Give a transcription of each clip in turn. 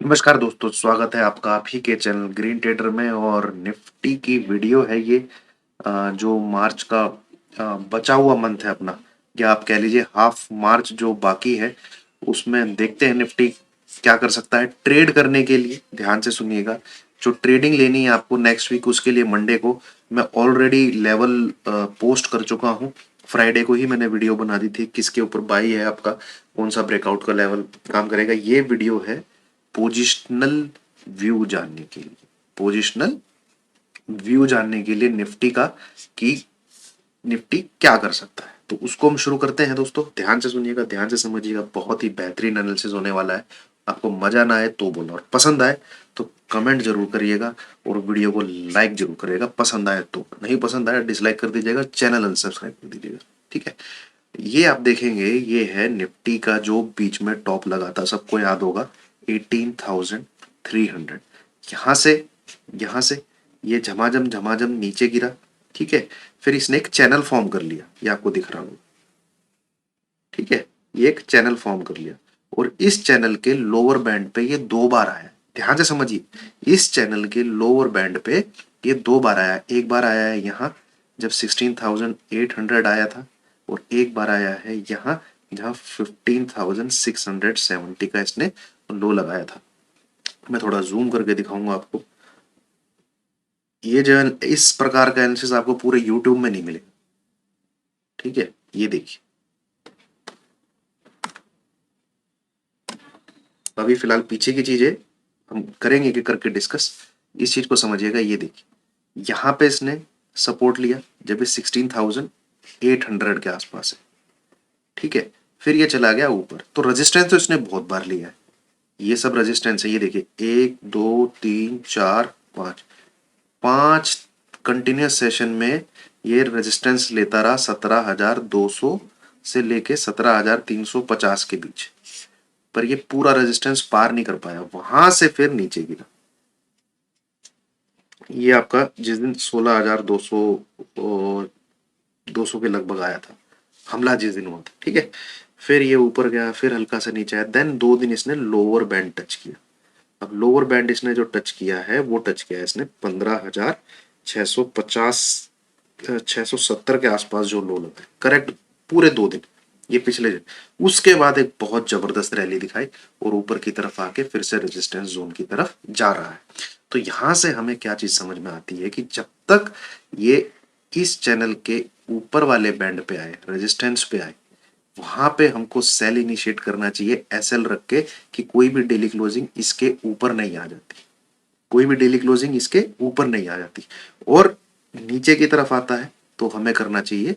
नमस्कार दोस्तों, स्वागत है आपका आप ही के चैनल ग्रीन ट्रेडर में। और निफ्टी की वीडियो है ये। जो मार्च का बचा हुआ मंथ है अपना, या आप कह लीजिए हाफ मार्च जो बाकी है, उसमें देखते हैं निफ्टी क्या कर सकता है। ट्रेड करने के लिए ध्यान से सुनिएगा, जो ट्रेडिंग लेनी है आपको नेक्स्ट वीक, उसके लिए मंडे को मैं ऑलरेडी लेवल पोस्ट कर चुका हूँ। फ्राइडे को ही मैंने वीडियो बना दी थी किसके ऊपर बाई है आपका, कौन सा ब्रेकआउट का लेवल काम करेगा। ये वीडियो है पोजिशनल व्यू जानने के लिए। पोजिशनल व्यू जानने के लिए निफ्टी का, कि निफ्टी क्या कर सकता है, तो उसको हम शुरू करते हैं। दोस्तों ध्यान से सुनिएगा, ध्यान से समझिएगा, बहुत ही बेहतरीन एनालिसिस होने वाला है। आपको मजा ना आए तो बोलो, और पसंद आए तो कमेंट जरूर करिएगा, और वीडियो को लाइक जरूर करिएगा। पसंद आए तो, नहीं पसंद आए डिसलाइक कर दीजिएगा, चैनल अनसब्सक्राइब कर दीजिएगा। ठीक है। ये आप देखेंगे, ये है निफ्टी का जो बीच में टॉप लगा था, सबको याद होगा 18,300। यहां से ये झमाझम झमाझम नीचे गिरा। ठीक है। फिर इसने एक चैनल फॉर्म कर लिया, ये आपको दिख रहा होगा। ठीक है। ये एक चैनल फॉर्म कर लिया, और इस चैनल के लोअर बैंड पे ये दो बार आया। ध्यान से समझिए, इस चैनल के लोअर बैंड पे ये दो बार आया। एक बार आया है यहाँ जब 16,800 आया था, और एक बार आया है यहाँ जहाँ 15,670 का इसने लो लगाया था। मैं थोड़ा जूम करके दिखाऊंगा आपको। ये जो है, इस प्रकार का एनालिसिस आपको पूरे यूट्यूब में नहीं मिलेगा। ठीक है। ये देखिए, अभी फिलहाल पीछे की चीजें हम करेंगे कि करके डिस्कस। इस चीज को समझिएगा। ये देखिए, यहाँ पे इसने सपोर्ट लिया जब ये 16,800 के आसपास है। ठीक है। फिर ये चला गया ऊपर, तो रेजिस्टेंस तो इसने बहुत बार लिया है। ये सब रेजिस्टेंस है। ये देखिए, 1 2 3 4 5, 5 कंटिन्यूस सेशन में ये रेजिस्टेंस लेता रहा 17,200 से लेके 17,350 के बीच। पर ये पूरा रेजिस्टेंस पार नहीं कर पाया, वहां से फिर नीचे गिरा। ये आपका जिस दिन 16,200 200 के लगभग आया था, हमला जिस दिन हुआ था। ठीक है। फिर ये ऊपर गया, फिर हल्का सा नीचे आया, देन 2 दिन इसने लोअर बैंड टच किया। अब लोअर बैंड इसने जो टच किया है, वो टच किया है इसने 15,650 670 के आसपास जो लो लगा, करेक्ट। पूरे 2 दिन, ये पिछले दिन। उसके बाद एक बहुत जबरदस्त रैली दिखाई, और ऊपर की तरफ आके फिर से रेजिस्टेंस जोन की तरफ जा रहा है। तो यहां से हमें क्या चीज समझ में आती है, कि जब तक ये इस चैनल के ऊपर वाले बैंड पे आए, रेजिस्टेंस पे आए, वहां पे हमको सेल इनिशिएट करना चाहिए एसएल रख के, कि कोई भी डेली क्लोजिंग इसके ऊपर नहीं आ जाती। कोई भी डेली क्लोजिंग इसके ऊपर नहीं आ जाती, और नीचे की तरफ आता है तो हमें करना चाहिए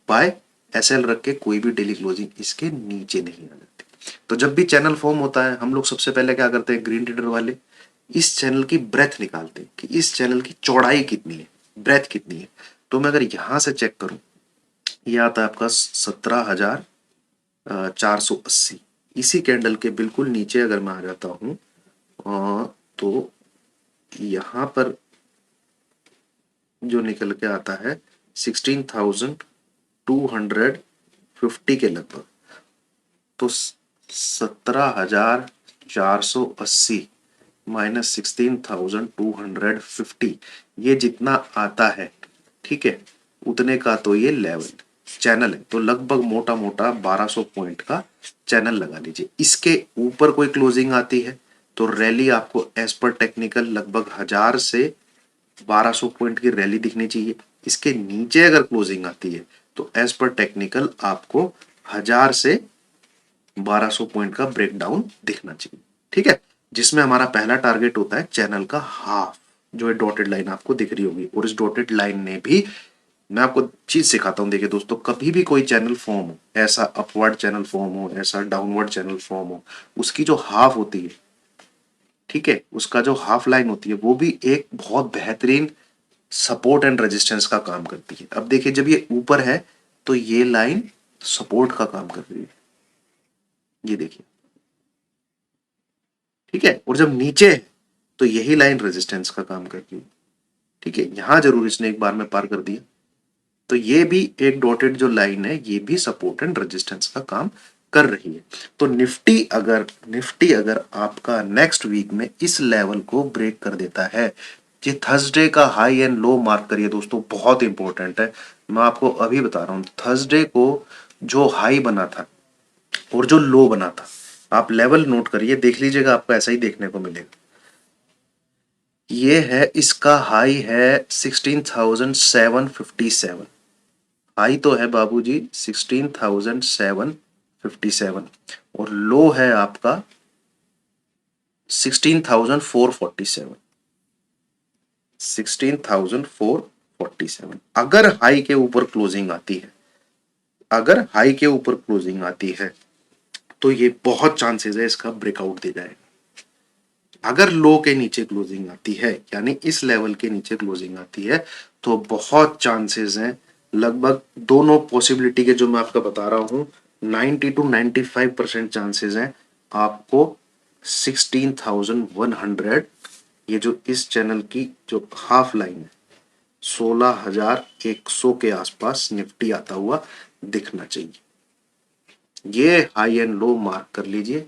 बाय। एसएल रख के कोई भी डेली क्लोजिंग इसके नीचे नहीं आ जाती। तो जब भी चैनल फॉर्म होता है, हम लोग सबसे पहले क्या करते हैं, ग्रीन ट्रेडर वाले इस चैनल की ब्रेथ निकालते हैं, कि इस चैनल की चौड़ाई कितनी है, ब्रेथ कितनी है। तो मैं अगर यहां से चेक करूं, ये आता है आपका 17,480। इसी कैंडल के बिल्कुल नीचे अगर मैं आ जाता हूं, तो यहां पर जो निकल के आता है 16,250 के लगभग। तो 17,480 माइनस 16,250, ये जितना आता है, ठीक है, उतने का तो ये लेवल चैनल है। तो लगभग मोटा मोटा 1200 पॉइंट का चैनल लगा लीजिए। इसके ऊपर कोई क्लोजिंग आती है तो रैली आपको एज पर टेक्निकल लगभग 1000 से 1200 पॉइंट की रैली दिखनी चाहिए। इसके नीचे अगर क्लोजिंग आती है तो एज पर टेक्निकल आपको 1000 से 1200 पॉइंट का ब्रेकडाउन दिखना चाहिए। ठीक है। जिसमें हमारा पहला टारगेट होता है चैनल का हाफ, जो है डॉटेड लाइन आपको दिख रही होगी। और इस डॉटेड लाइन ने भी, मैं आपको चीज सिखाता हूं, देखिए दोस्तों, कभी भी कोई चैनल फॉर्म हो, ऐसा अपवर्ड चैनल फॉर्म हो, ऐसा डाउनवर्ड चैनल फॉर्म हो, उसकी जो हाफ होती है, ठीक है, उसका जो हाफ लाइन होती है, वो भी एक बहुत बेहतरीन सपोर्ट एंड रेजिस्टेंस का काम करती है। अब देखिए, जब ये ऊपर है तो ये लाइन सपोर्ट का काम कर रही है, ये देखिए। ठीक है। और जब नीचे है तो यही लाइन रेजिस्टेंस का काम कर रही है। ठीक है। यहां जरूर इसने एक बार में पार कर दिया, तो ये भी एक डॉटेड जो लाइन है, ये भी सपोर्ट एंड रेजिस्टेंस का काम कर रही है। तो निफ्टी अगर आपका नेक्स्ट वीक में इस लेवल को ब्रेक कर देता है, ये थर्सडे का हाई एंड लो मार्क करिए दोस्तों, बहुत इंपॉर्टेंट है। मैं आपको अभी बता रहा हूं, थर्सडे को जो हाई बना था और जो लो बना था, आप लेवल नोट करिए, देख लीजिएगा, आपको ऐसा ही देखने को मिलेगा। ये है, इसका हाई है 16,757। हाई तो है बाबूजी 16,757 और लो है आपका 16,447। 16,447 अगर हाई के ऊपर क्लोजिंग आती है, अगर हाई के ऊपर क्लोजिंग आती है तो ये बहुत चांसेस है इसका ब्रेकआउट दे जाएगा। अगर लो के नीचे क्लोजिंग आती है, यानी इस लेवल के नीचे क्लोजिंग आती है, तो बहुत चांसेस हैं, लगभग दोनों पॉसिबिलिटी के जो मैं आपका बता रहा हूं, 90 to 95% चांसेस हैं आपको 16,100, ये जो इस चैनल की जो हाफ लाइन है 16,100 के आसपास निफ्टी आता हुआ दिखना चाहिए। ये हाई एंड लो मार्क कर लीजिए।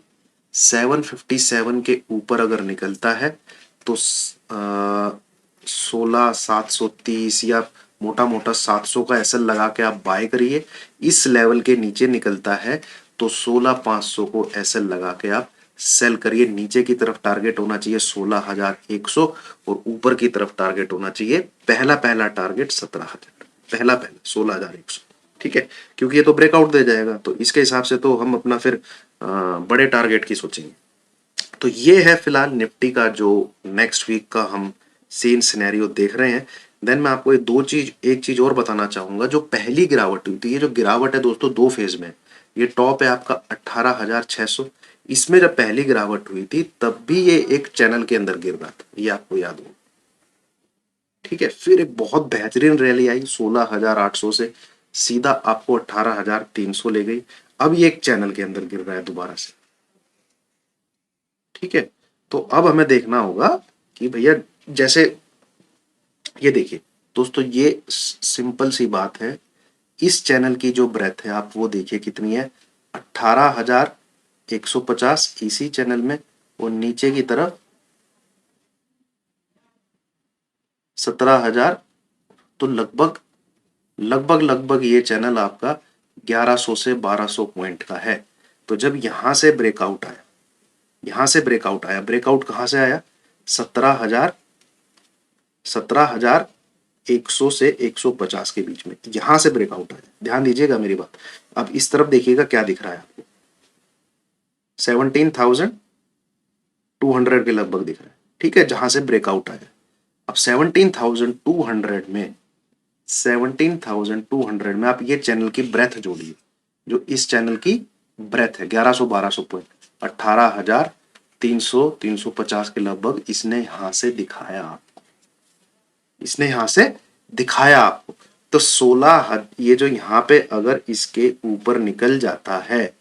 757 के ऊपर अगर निकलता है तो 16,730 या मोटा मोटा 700 का एसएल लगा के आप बाय करिए। इस लेवल के नीचे निकलता है तो 16,500 को एसएल लगा के आप सेल करिए। नीचे की तरफ टारगेट होना चाहिए 16,100 और ऊपर की तरफ टारगेट होना चाहिए, पहला पहला टारगेट 17,000, पहला पहला 16,100। ठीक है, क्योंकि ये तो ब्रेकआउट दे जाएगा, तो इसके हिसाब से तो हम अपना फिर बड़े टारगेट की सोचेंगे। तो ये है फिलहाल निफ्टी का जो नेक्स्ट वीक का हम सीन सिनेरियो देख रहे हैं। देन मैं आपको एक चीज और बताना चाहूंगा। जो पहली गिरावट हुई थी, ये जो गिरावट है दोस्तों दो फेज में, ये टॉप है आपका 18,600। इसमें जब पहली गिरावट हुई थी तब भी ये एक चैनल के अंदर गिर रहा था, ये आपको याद हो। ठीक है, फिर एक बहुत बेहतरीन रैली आई 16,800 से सीधा आपको 18,300 ले गई। अब ये एक चैनल के अंदर गिर रहा है दोबारा से। ठीक है, तो अब हमें देखना होगा कि भैया, जैसे ये देखिए दोस्तों, ये सिंपल सी बात है, इस चैनल की जो ब्रेथ है आप वो देखिए कितनी है, 18,150 इसी चैनल में, और नीचे की तरफ 17,000। तो लगभग लगभग लगभग ये चैनल आपका 1100 से 1200 पॉइंट का है। तो जब यहां से ब्रेकआउट आया, यहां से ब्रेकआउट आया, ब्रेकआउट कहां से आया, 17,100 से 150 के बीच में, यहां से ब्रेकआउट आया। ध्यान दीजिएगा मेरी बात। अब इस तरफ देखिएगा क्या दिख रहा है आपको, 17,200 के लगभग दिख रहा है। ठीक है, जहां से ब्रेकआउट आया। अब 17,200 में आप ये चैनल की ब्रेथ जोड़िए, जो इस चैनल की ब्रेथ है 1100-1200 पॉइंट, 18,300 350 के लगभग इसने यहां से दिखाया आपको, इसने यहां से दिखाया आपको। तो 16, ये जो यहां पे अगर इसके ऊपर निकल जाता है,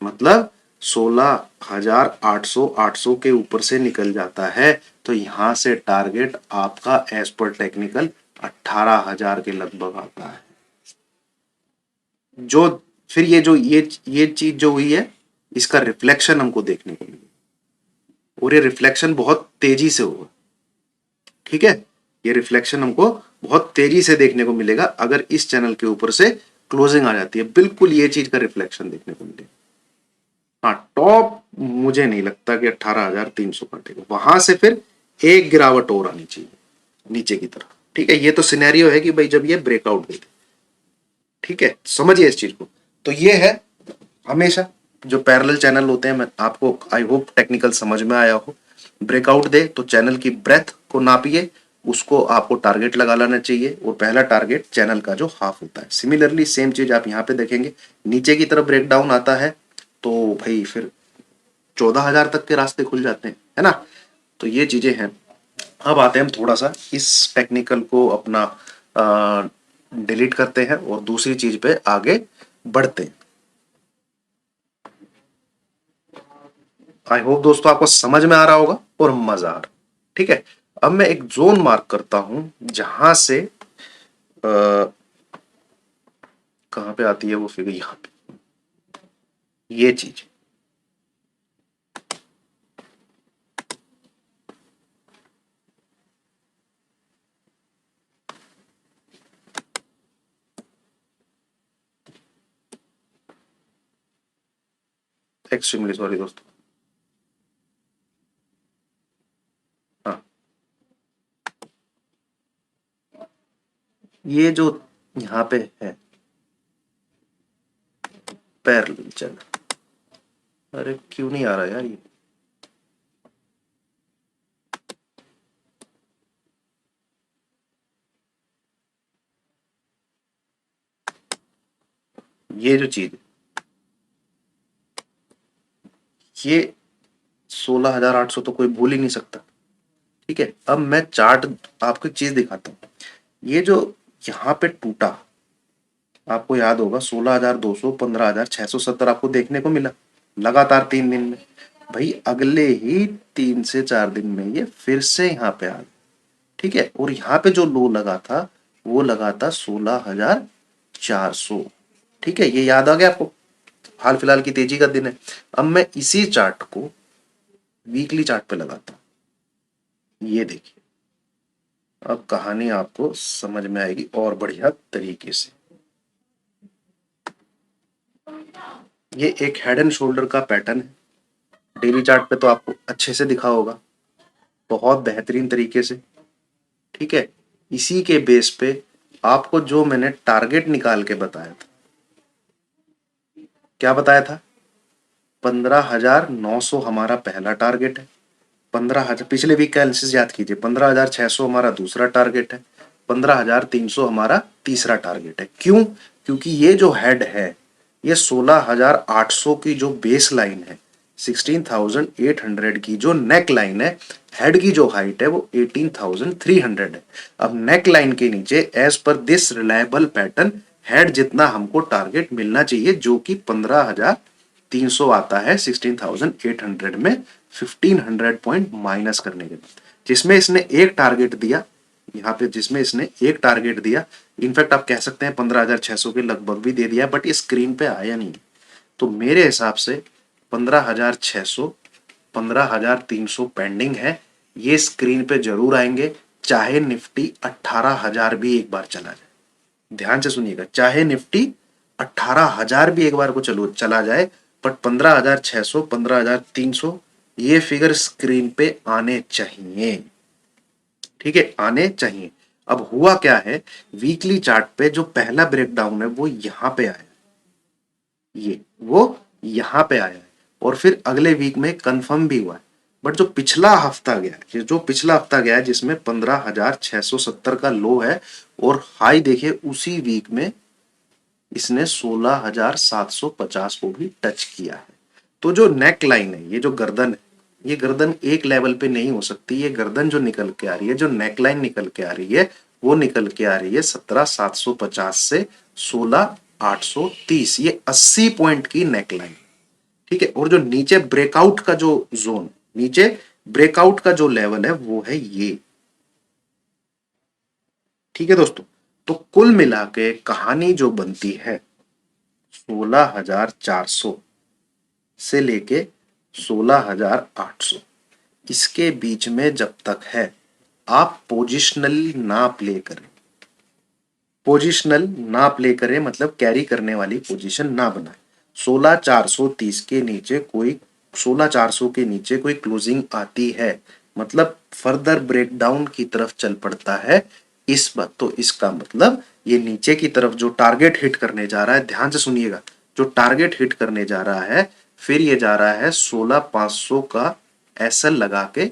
मतलब 16,800 800 के ऊपर से निकल जाता है, तो यहां से टारगेट आपका एज पर टेक्निकल 18,000 के लगभग आता है। जो फिर ये चीज जो हुई है, इसका रिफ्लेक्शन हमको देखने को मिलेगा, और ये रिफ्लेक्शन बहुत तेजी से होगा। ठीक है, ये रिफ्लेक्शन हमको बहुत तेजी से देखने को मिलेगा अगर इस चैनल के ऊपर से क्लोजिंग आ जाती है, बिल्कुल ये चीज का रिफ्लेक्शन देखने को मिलेगा। हाँ, टॉप मुझे नहीं लगता कि 18,300 काटेगा, वहां से फिर एक गिरावट और आनी चाहिए नीचे की तरफ। ठीक है, ये तो सिनेरियो है कि भाई जब ये ब्रेकआउट दे दे। ठीक है, समझिए इस चीज को। तो ये है, हमेशा जो पैरेलल चैनल होते हैं, मैं आपको आई होप टेक्निकल समझ में आया हो। ब्रेकआउट दे तो चैनल की ब्रेथ को नापिए, उसको आपको टारगेट लगा लेना चाहिए, और पहला टारगेट चैनल का जो हाफ होता है। सिमिलरली सेम चीज आप यहाँ पे देखेंगे, नीचे की तरफ ब्रेकडाउन आता है तो भाई फिर 14,000 तक के रास्ते खुल जाते हैं, है ना। तो ये चीजें हैं। अब आते हैं हम थोड़ा सा इस टेक्निकल को अपना डिलीट करते हैं और दूसरी चीज पे आगे बढ़ते हैं। आई होप दोस्तों आपको समझ में आ रहा होगा और मजा आ रहा। ठीक है, अब मैं एक जोन मार्क करता हूं जहां से कहां पे आती है वो फिगर, यहां पे। ये चीज। एक्सट्रीमली सॉरी दोस्तों। हाँ, ये जो यहाँ पे है पैरेलल चल, अरे क्यों नहीं आ रहा यार ये जो चीज है, ये 16,800 तो कोई भूल ही नहीं सकता। ठीक है, अब मैं चार्ट आपको एक चीज दिखाता हूँ। ये जो यहाँ पे टूटा, आपको याद होगा 16,200, 15,670 आपको देखने को मिला लगातार 3 दिन में। भाई अगले ही 3 से 4 दिन में ये फिर से यहाँ पे आ गया। ठीक है, और यहाँ पे जो लो लगा था वो लगा था 16,400। ठीक है, ये याद आ गया आपको, हाल फिलहाल की तेजी का दिन है। अब मैं इसी चार्ट को वीकली चार्ट पे लगाता हूँ, ये देखिए, अब कहानी आपको समझ में आएगी और बढ़िया तरीके से। ये एक हेड एंड शोल्डर का पैटर्न है। डेली चार्ट पे तो आपको अच्छे से दिखा होगा, बहुत बेहतरीन तरीके से। ठीक है, इसी के बेस पे आपको जो मैंने टारगेट निकाल के बताया था, क्या बताया था, 15,900 हमारा पहला टारगेट है। 15,000 पिछले वीक का एनालिसिस याद कीजिए, 15,600 हमारा दूसरा टारगेट है, 15,300 हमारा तीसरा टारगेट है। क्यों? क्योंकि ये जो हेड है, ये 16,800 की जो बेस लाइन है, 16,800 की जो नेक लाइन है, हेड की जो हाइट है वो 18,300 है। अब नेक लाइन के नीचे as per this reliable pattern head जितना हमको टारगेट मिलना चाहिए, जो कि 15,300 आता है 16,800 में, 1,500 पॉइंट माइनस करने के बाद, जिसमें इसने एक टारगेट दिया यहाँ पे, जिसमें इसने एक टारगेट दिया। इनफैक्ट आप कह सकते हैं 15,600 के लगभग भी दे दिया, बट ये स्क्रीन पे आया नहीं। तो मेरे हिसाब से 15,600, 15,300 पेंडिंग है, ये स्क्रीन पे जरूर आएंगे, चाहे निफ्टी 18,000 भी एक बार चला जाए। ध्यान से सुनिएगा, चाहे निफ्टी 18,000 भी एक बार को चलो चला जाए, बट 15,600, 15,300 ये फिगर स्क्रीन पे आने चाहिए। ठीक है, आने चाहिए। अब हुआ क्या है, वीकली चार्ट पे जो पहला ब्रेकडाउन है वो यहां पे आया, ये वो यहां पे आया है, और फिर अगले वीक में कंफर्म भी हुआ है। बट जो पिछला हफ्ता गया है, जो पिछला हफ्ता गया है जिसमें 15,670 का लो है, और हाई देखिए उसी वीक में इसने 16,750 को भी टच किया है। तो जो नेक लाइन है, ये जो गर्दन है, ये गर्दन एक लेवल पे नहीं हो सकती। ये गर्दन जो निकल के आ रही है, जो नेक लाइन निकल के आ रही है, वो निकल के आ रही है 17,750 से 16,830। ये 80 पॉइंट की नेक लाइन। ठीक है, और जो नीचे ब्रेकआउट का जो जोन, नीचे ब्रेकआउट का जो लेवल है वो है ये। ठीक है दोस्तों, तो कुल मिला के कहानी जो बनती है 16,400 से लेके 16,800, इसके बीच में जब तक है, आप पोजिशनली ना प्ले करें। पोजिशनल ना प्ले करें मतलब कैरी करने वाली पोजीशन ना बनाए। 16,430 के नीचे कोई, 16,400 के नीचे कोई क्लोजिंग आती है मतलब फर्दर ब्रेकडाउन की तरफ चल पड़ता है। इस बात तो इसका मतलब ये नीचे की तरफ जो टारगेट हिट करने जा रहा है, ध्यान से सुनिएगा, जो टारगेट हिट करने जा रहा है, फिर ये जा रहा है 16,500 का एसएल लगा के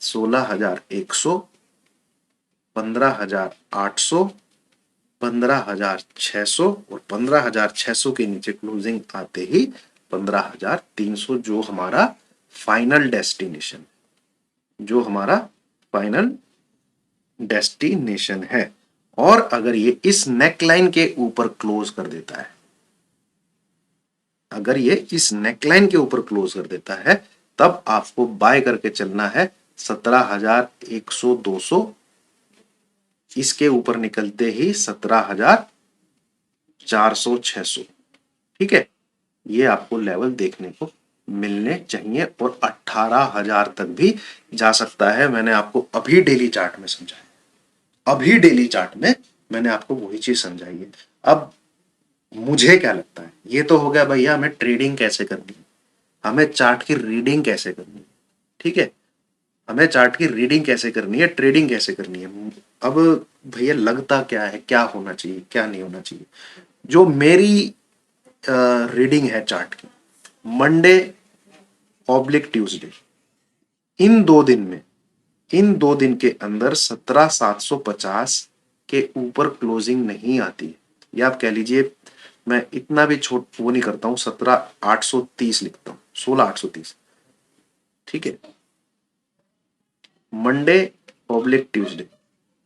16,100, 15,800, 15,600, और 15,600 के नीचे क्लोजिंग आते ही 15,300, जो हमारा फाइनल डेस्टिनेशन, जो हमारा फाइनल डेस्टिनेशन है। और अगर ये इस नेकलाइन के ऊपर क्लोज कर देता है, अगर ये इस नेकलाइन के ऊपर क्लोज कर देता है, तब आपको बाय करके चलना है 17,100, 200, इसके ऊपर निकलते ही 17,400, 600। ठीक है, ये आपको लेवल देखने को मिलने चाहिए और 18,000 तक भी जा सकता है। मैंने आपको अभी डेली चार्ट में समझाया, अभी डेली चार्ट में मैंने आपको वही चीज समझाई है। अब मुझे क्या लगता है, ये तो हो गया भैया हमें ट्रेडिंग कैसे करनी है, हमें चार्ट की रीडिंग कैसे करनी है, ठीक है, हमें चार्ट की रीडिंग कैसे करनी है, ट्रेडिंग कैसे करनी है। अब भैया लगता क्या है, क्या होना चाहिए, क्या नहीं होना चाहिए। जो मेरी रीडिंग है चार्ट की, मंडे ऑब्लिक ट्यूसडे, इन 2 दिन में, इन 2 दिन के अंदर 17,750 के ऊपर क्लोजिंग नहीं आती है। या आप कह लीजिए, मैं इतना भी छोट वो नहीं करता हूं, 17,830 लिखता हूं, 16,830, ठीक है। मंडे ऑब्लिक ट्यूसडे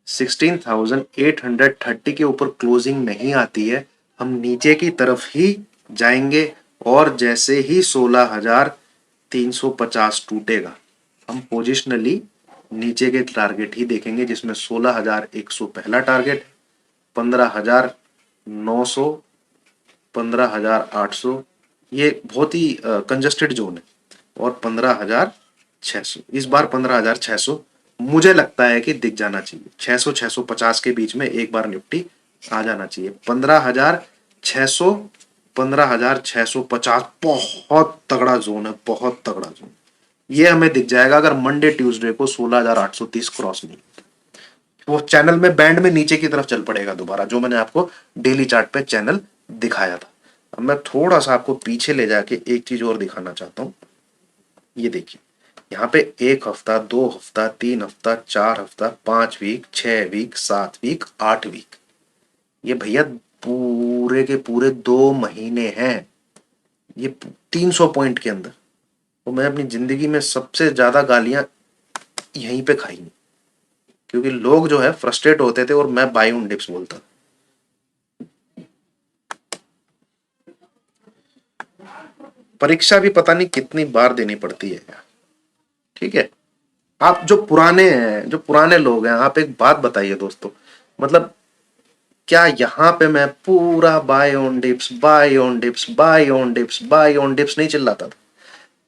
16,830 के ऊपर क्लोजिंग नहीं आती है, हम नीचे की तरफ ही जाएंगे। और जैसे ही 16,350 टूटेगा, हम पोजिशनली नीचे के टारगेट ही देखेंगे, जिसमें 16,100 पहला टारगेट, 15,900, 15,800, ये बहुत ही कंजस्टेड जोन है, और 15,600। इस बार 15,600 मुझे लगता है कि दिख जाना चाहिए, 600 650 के बीच में एक बार निफ्टी आ जाना चाहिए। 15,600, 15,650 बहुत तगड़ा जोन है, बहुत तगड़ा जोन। ये हमें दिख जाएगा अगर मंडे ट्यूसडे को 16,830 क्रॉस नहीं, वो चैनल में बैंड में नीचे की तरफ चल पड़ेगा दोबारा, जो मैंने आपको डेली चार्ट पे चैनल दिखाया था। अब मैं थोड़ा सा आपको पीछे ले जाके एक चीज और दिखाना चाहता हूं। ये देखिए, यहाँ पे 1 हफ्ता, 2 हफ्ता, 3 हफ्ता, 4 हफ्ता, 5 वीक, 6 वीक, 7 वीक, 8 वीक, ये भैया पूरे के पूरे 2 महीने हैं, ये 300 पॉइंट के अंदर। तो मैं अपनी जिंदगी में सबसे ज्यादा गालियां यहीं पे खाई, क्योंकि लोग जो है फ्रस्ट्रेट होते थे और मैं बाय ऑन डिप्स बोलता। परीक्षा भी पता नहीं कितनी बार देनी पड़ती है यार, ठीक है। आप जो पुराने हैं, जो पुराने लोग हैं, आप एक बात बताइए दोस्तों, मतलब क्या यहाँ पे मैं पूरा buy on dips, buy on dips, buy on dips, buy on dips नहीं चिल्लाता था?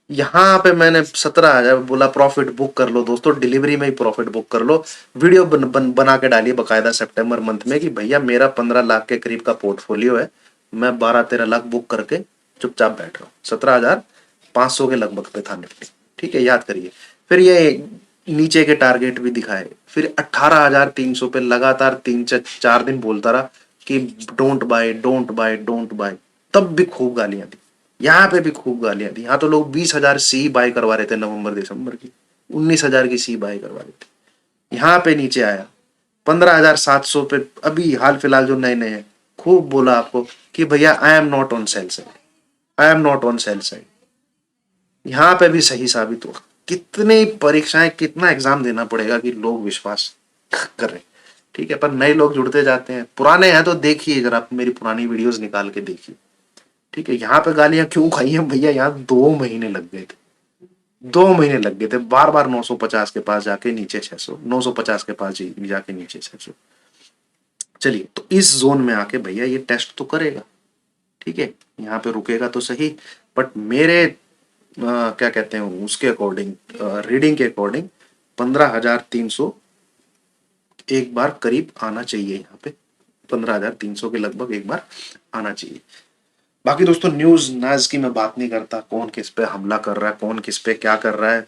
यहाँ पे मैंने 17,000 बोला प्रॉफिट बुक कर लो दोस्तों, डिलीवरी में ही प्रॉफिट बुक कर लो। वीडियो बना के डालिए बकायदा सितंबर मंथ में कि भैया मेरा 15 लाख के करीब का पोर्टफोलियो है, मैं 12-13 लाख बुक करके चुपचाप बैठ रहा हूँ। 17,500 के लगभग पे था निफ्टी, ठीक है, याद करिए। फिर ये नीचे के टारगेट भी दिखाए, फिर 18,300 पे लगातार 3-4 दिन बोलता रहा कि don't buy, don't buy, don't buy. तब भी खूब गालियां दी, यहाँ पे भी खूब गालियां दी। यहाँ तो लोग 20,000 सी बाय करवा रहे थे नवंबर दिसंबर की, 19,000 की सी बाय करवा रहे थे। यहाँ पे नीचे आया 15,700 पे, अभी हाल फिलहाल जो नए नए हैं, खूब बोला आपको कि भैया I am not on sell side, I am not on sell side. यहाँ पे भी सही साबित हुआ। कितनी परीक्षाएं, कितना एग्जाम देना पड़ेगा कि लोग विश्वास करें, ठीक है। पर नए लोग जुड़ते जाते हैं, पुराने हैं तो देखिए जरा, आप मेरी पुरानी वीडियोस निकाल के देखिए, ठीक है। यहाँ पे गालियां क्यों खाई हैं भैया, यहाँ 2 महीने लग गए थे, 2 महीने लग गए थे, बार बार 950 के पास जाके नीचे 600, 950 के पास जाके नीचे 600। चलिए, तो इस जोन में आके भैया ये टेस्ट तो करेगा, ठीक है, यहाँ पे रुकेगा तो सही। बट मेरे क्या कहते हैं उसके अकॉर्डिंग, रीडिंग के अकॉर्डिंग 15,300 एक बार करीब आना चाहिए, यहाँ पे 15,300 के लगभग एक बार आना चाहिए। बाकी दोस्तों, न्यूज नाज की मैं बात नहीं करता, कौन किस पे हमला कर रहा है, कौन किस पे क्या कर रहा है।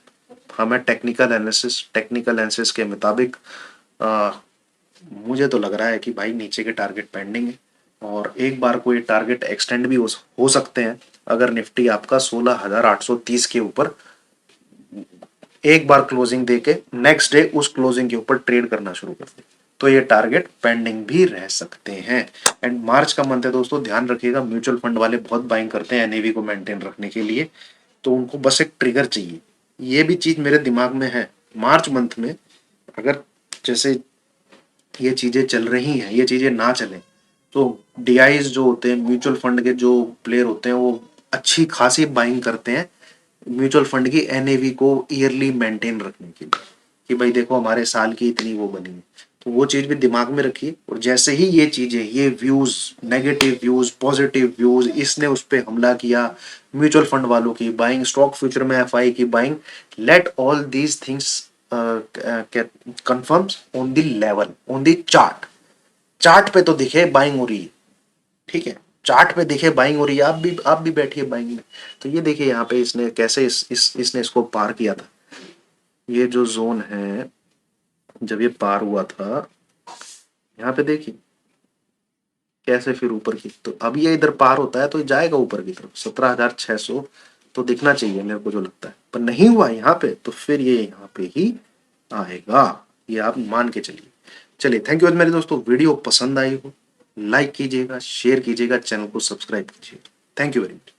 हमें टेक्निकल एनालिसिस के मुताबिक आ, मुझे तो लग रहा है कि भाई नीचे के टारगेट पेंडिंग है, और एक बार कोई टारगेट एक्सटेंड भी हो सकते हैं अगर निफ्टी आपका 16,830 के ऊपर एक बार क्लोजिंग देके नेक्स्ट डे उस क्लोजिंग के ऊपर ट्रेड करना शुरू कर दे, तो ये टारगेट पेंडिंग भी रह सकते हैं। एंड मार्च का मंथ है दोस्तों, ध्यान रखिएगा, म्यूचुअल फंड वाले बहुत बाइंग करते हैं एनएवी को मेंटेन रखने के लिए, तो उनको बस एक ट्रिगर चाहिए। ये भी चीज मेरे दिमाग में है, मार्च मंथ में अगर जैसे ये चीजें चल रही हैं, ये चीजें ना चलें, तो डीआईज जो होते हैं, म्यूचुअल फंड के जो प्लेयर होते हैं, वो अच्छी खासी बाइंग करते हैं म्यूचुअल फंड की एनएवी को ईयरली मेंटेन रखने के लिए, कि भाई देखो हमारे साल की इतनी वो बनी है। तो वो चीज भी दिमाग में रखिए। और जैसे ही ये चीजें, ये views, negative views, positive views, इसने उस पे हमला किया, म्यूचुअल फंड वालों की बाइंग, स्टॉक फ्यूचर में एफआई की buying, let all these things confirms on the level, on the chart. Chart पे तो दिखे बाइंग हो रही है, ठीक है, चार्ट पे दिखे बाइंग हो रही है, आप भी बैठिए बाइंग में। तो ये देखिए यहाँ पे इसने कैसे इसने इसको पार किया था। ये जो जोन है, जब ये पार हुआ था, यहाँ पे देखिए कैसे फिर ऊपर की, तो अब ये इधर पार होता है तो ये जाएगा ऊपर की तरफ 17,600 तो दिखना चाहिए मेरे को जो लगता है, पर नहीं हुआ यहाँ पे, तो फिर ये यहाँ पे ही आएगा, ये आप मान के चलिए। चलिए, थैंक यू मेरे दोस्तों, वीडियो पसंद आई हो लाइक कीजिएगा, शेयर कीजिएगा, चैनल को सब्सक्राइब कीजिएगा। Thank you very much.